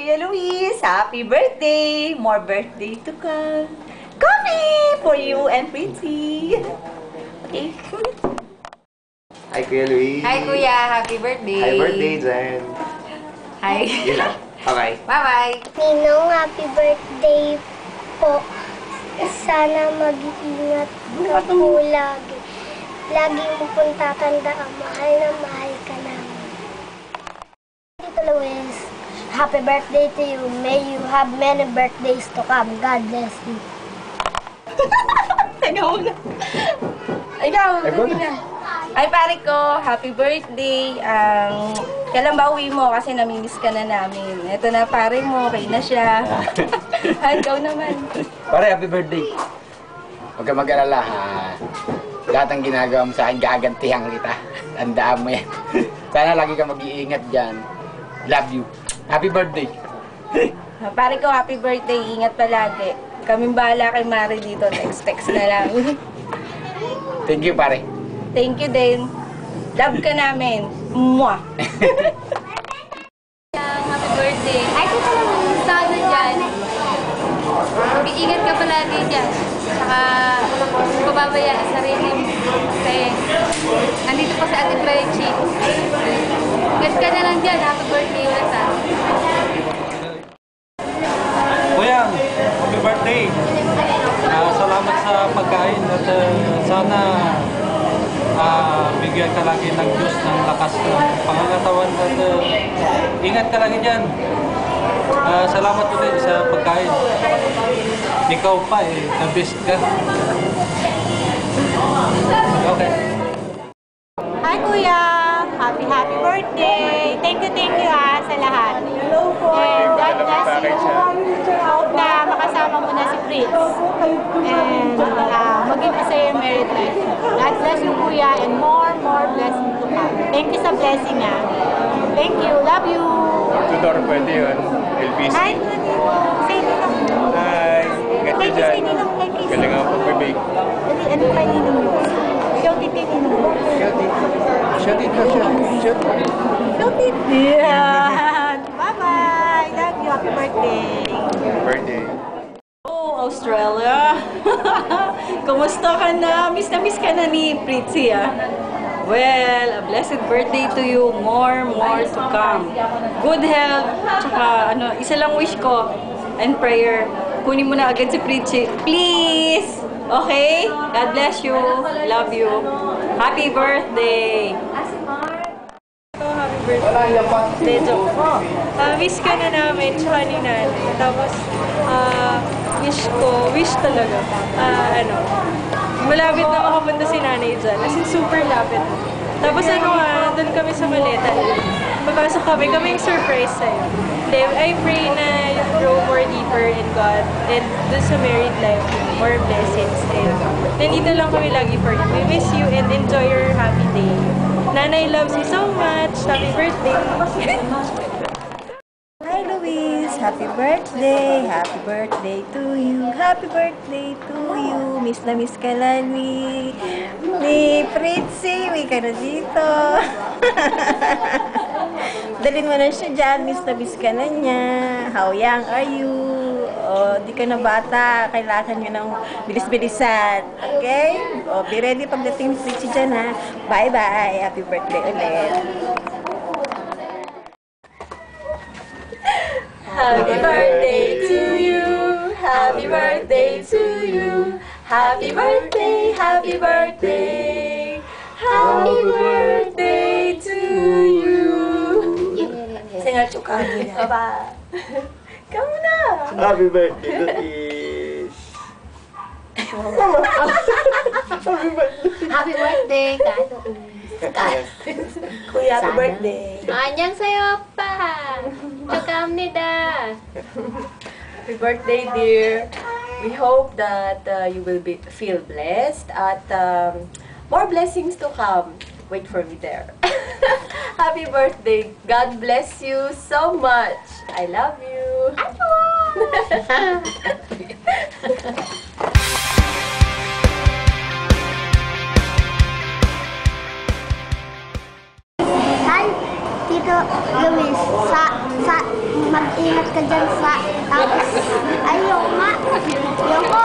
Kuya Luis, happy birthday! More birthday to come. Coffee for you and Fritzy. Okay. Hi, Kuya Luis. Hi, Kuya. Happy birthday. Happy birthday, Jen. Hi. Yun lang. Okay. Bye-bye. Ninong, happy birthday po. Sana mag-iingat ka po lagi. Lagi mo pong tatandaan, mahal na mahal ka namin. Tito Luis, happy birthday to you. May you have many birthdays to come. God bless you. Ikaw na. Ikaw, na. Ay, pare ko, happy birthday. Kailan ba uwi mo? Kasi namimiss ka na namin. Ito na pare mo, okay na siya. Ikaw naman. Pare, happy birthday. Huwag ka mag-alala, ha? Lahat ng ginagawa mo sa akin, gagantihan kita. Tandaan mo yan. Sana lagi ka mag-iingat dyan. Love you. Happy birthday. Pare ko, happy birthday. Ingat palagi. Kaming bahala kay Mari dito. Text na lang. Thank you, pare. Thank you din. Love ka namin. Mwah! Happy birthday. Ay, kung talagang sana dyan. Mag-iingat ka palagi dyan. Saka, pababayaan sa sarili mo. Kasi, andito pa si Ate Frenchie. Ingat ka na lang dyan. Happy birthday ulit, ha. Kuya, happy birthday. Salamat sa pagkain at sana bigyan ka lagi ng Diyos ng lakas ng pangangatawan at ingat ka lagi dyan. Salamat ulit sa pagkain. Ikaw pa the best ka. Okay. Hi Kuya! Happy birthday! Thank you sa lahat. And God bless you. Hope na makasama mo na si Fritz. And maging masaya yung married life. God bless you Kuya and more blessings to come. Thank you sa blessing ha. Thank you. Love you. Tudor, pwede yun. LBC. Hi Ninong. Say Ninong. Hi. Kay kiss kay Ninong. Kay kiss. Galing ako pag-bake. Ano pa Ninong mo? Shout it kay Ninong. Shout it. Shout it. Yeah. Bye-bye. Love you. Happy birthday. Happy birthday. Oh, Australia. Kumusta ka na? Miss ka na ni Fritzy, ah. Well, a blessed birthday to you. More to come. Good health. Tsaka, isa lang wish ko and prayer. Kunin mo na agad si Fritzy. Please! Okay? God bless you. Love you. Happy birthday! Happy birthday. Joke po. Wish ka na namin, tsaka ni Nanay. Tapos, wish talaga. Malapit na makapunta si Nanay dyan. As in, super lapit. Tapos doon kami sa Maleta. Papasok kami yung surprise sa'yo. I pray na you grow more deeper in God and doon sa married life, more blessings. And nandito lang kami lagi for you. We miss you and enjoy your happy day. Nanay loves you so much. Happy birthday. Hi, Luis. Happy birthday. Happy birthday to you. Happy birthday to you. Miss na miss ka na ni Fritzy. Uwi ka na dito. Dalhin mo na siya dyan. Miss ka na niya. How young are you? O, di ka na bata. Kailangan nyo ng bilis-bilisan. Okay? O, be ready pagdating ni Fritzy dyan, ha? Bye-bye. Happy birthday ulit. Happy birthday to you. Happy birthday to you. Happy birthday, happy birthday. Happy birthday to you. Singa chuka. Bye. Kamu na. Happy birthday, Luis. Happy birthday, Kuya, happy birthday. 안녕하세요, 오빠. 축하합니다. Happy birthday, dear. We hope that you will feel blessed at more blessings to come. Wait for me there. Happy birthday. God bless you so much. I love you. Hi, Tito Tito Luis, mag-ingat ka dyan sa, tapos, ayaw nga, yung ko,